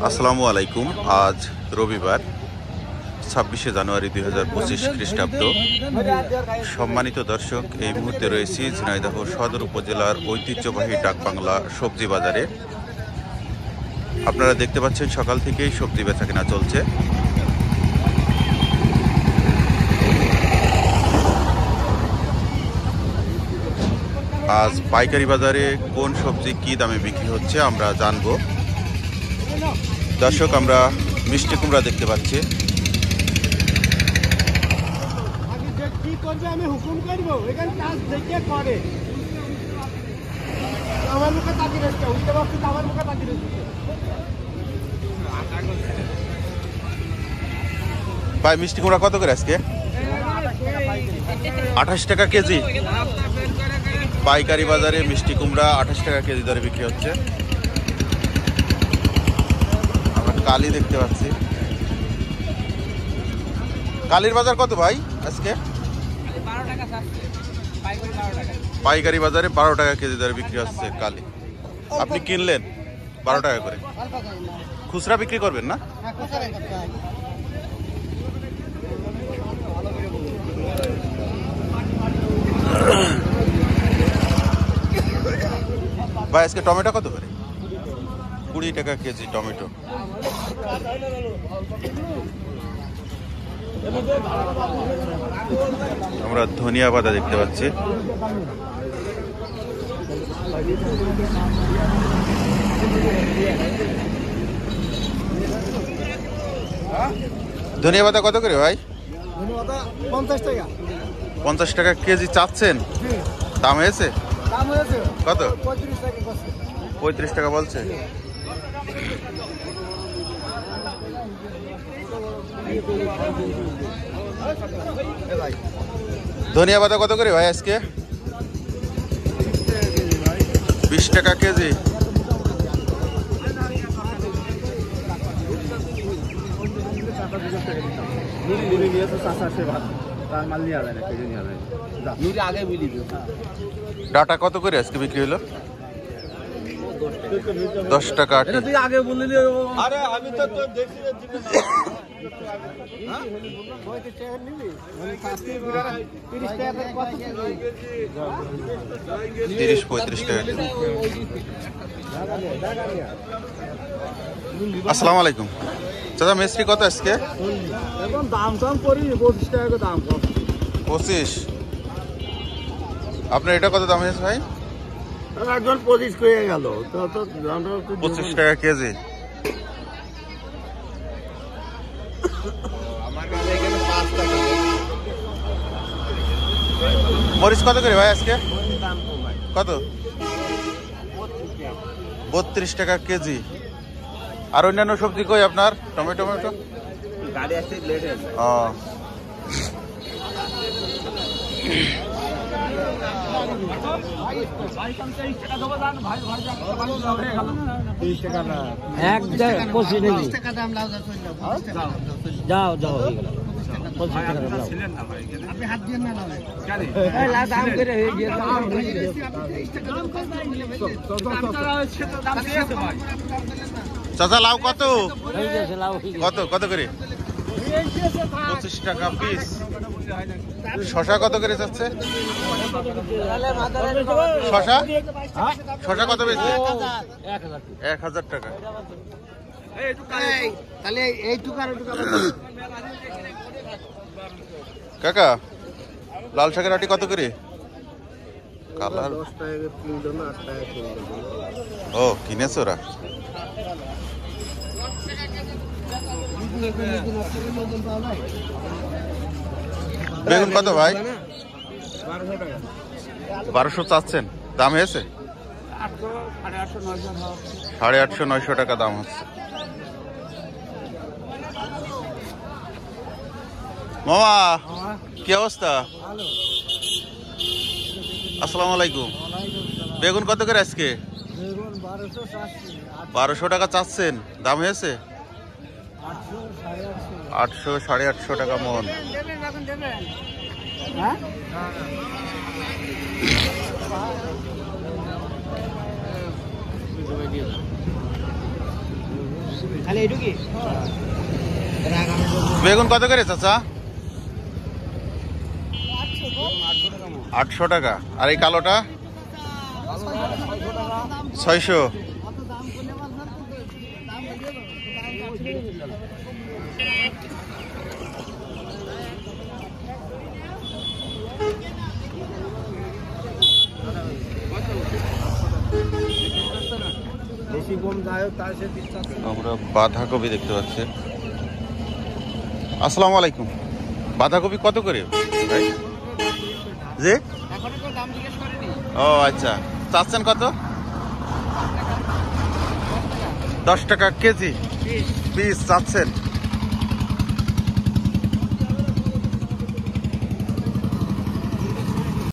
আসসালামু আলাইকুম। আজ রবিবার 26শে জানুয়ারি 2025 খ্রিস্টাব্দ। সম্মানিত দর্শক, এই মুহূর্তে রয়েছি ঝিনাইদহ সদর উপজেলার ঐতিহ্যবাহী ডাকবাংলা সবজি বাজারে। আপনারা দেখতে পাচ্ছেন সকাল থেকেই সবজি বেচাকেনা চলছে। আজ পাইকারি বাজারে কোন সবজি কি দামে বিক্রি হচ্ছে আমরা জানবো। দর্শক, আমরা মিষ্টি কুমড়া দেখতে পাচ্ছি। ভাই, মিষ্টি কুমড়া কত করে আজকে? 28 টাকা কেজি। পাইকারি বাজারে মিষ্টি কুমড়া 28 টাকা কেজি দরে বিক্রি হচ্ছে। আমরা কালি দেখতে পাচ্ছি। কালির বাজার কত ভাই আজকে? পাইকারি বাজারে 12 টাকা কেজি দরে বিক্রি হচ্ছে কালি। আপনি কিনলেন 12 টাকা করে, খুচরা বিক্রি করবেন না? ভাই, আজকে টমেটো কত করে? 20 টাকা কেজি টমেটো। আমরা ধনিয়া পাতা দেখতে পাচ্ছি। ধনিয়া পাতা কত করে ভাই? 50 টাকা। 50 টাকা কেজি চাচ্ছেন? দাম হয়েছে কত? 35 টাকা বলছে। ধনিয়া পাতা কত করে ভাই আজকে? 20 টাকা কেজি। ডাটা কত করে আজকে বিক্রি হলো? 10 টাকা। আগে বললি আরে আমি তো 30-35 টাকা। আসসালামু আলাইকুম চাচা, মিষ্টি কত আজকে? এখন দাম কম করি, 25 টাকা দাম কম। 25। আপনার এটা কত দাম হয়েছে ভাই? একজন 25 হয়ে গেল তো 25 টাকা কেজি। মরিচ কত করে ভাই আজকে? কত? 32 টাকা কেজি। আর অন্যান্য সবজি কই আপনার? টমেটো গাড়ি আসতে লেট হয়েছে। যাও যাও চাচা, লাউ কত কত কত করে? 25 টাকা পিস। শশা কত করে যাচ্ছে? শশা কত বেশি? 1000 টাকা। কাকা, লাল শাকের আটি কত করে? কালার 10 টাকা কিনলো না, 8 টাকা কিনলো। ও, কিনেছো ওরা? বেগুন কত ভাই? 1200 চাচ্ছেন? দাম হয়েছে? 850-900 টাকা দাম হচ্ছে। মামা, কি অবস্থা? আসসালামু আলাইকুম। বেগুন কত করে আজকে? 1200 টাকা চাচ্ছেন? দাম হয়েছে? 800-850 টাকা মন। খালি এইটুকি বেগুন কত করে চাচা? 800 টাকা। আর এই কালোটা 600। বেশি কম যায় তার সে আমরা বাঁধাকপি দেখতে পাচ্ছি। আসসালামু আলাইকুম। বাঁধাকপি কত করে ভাই? জি, এখনো তো দাম জিজ্ঞেস করেনি। ও আচ্ছা, চাচ্ছেন কত? 10 টাকা কেজি পিস চাচ্ছেন।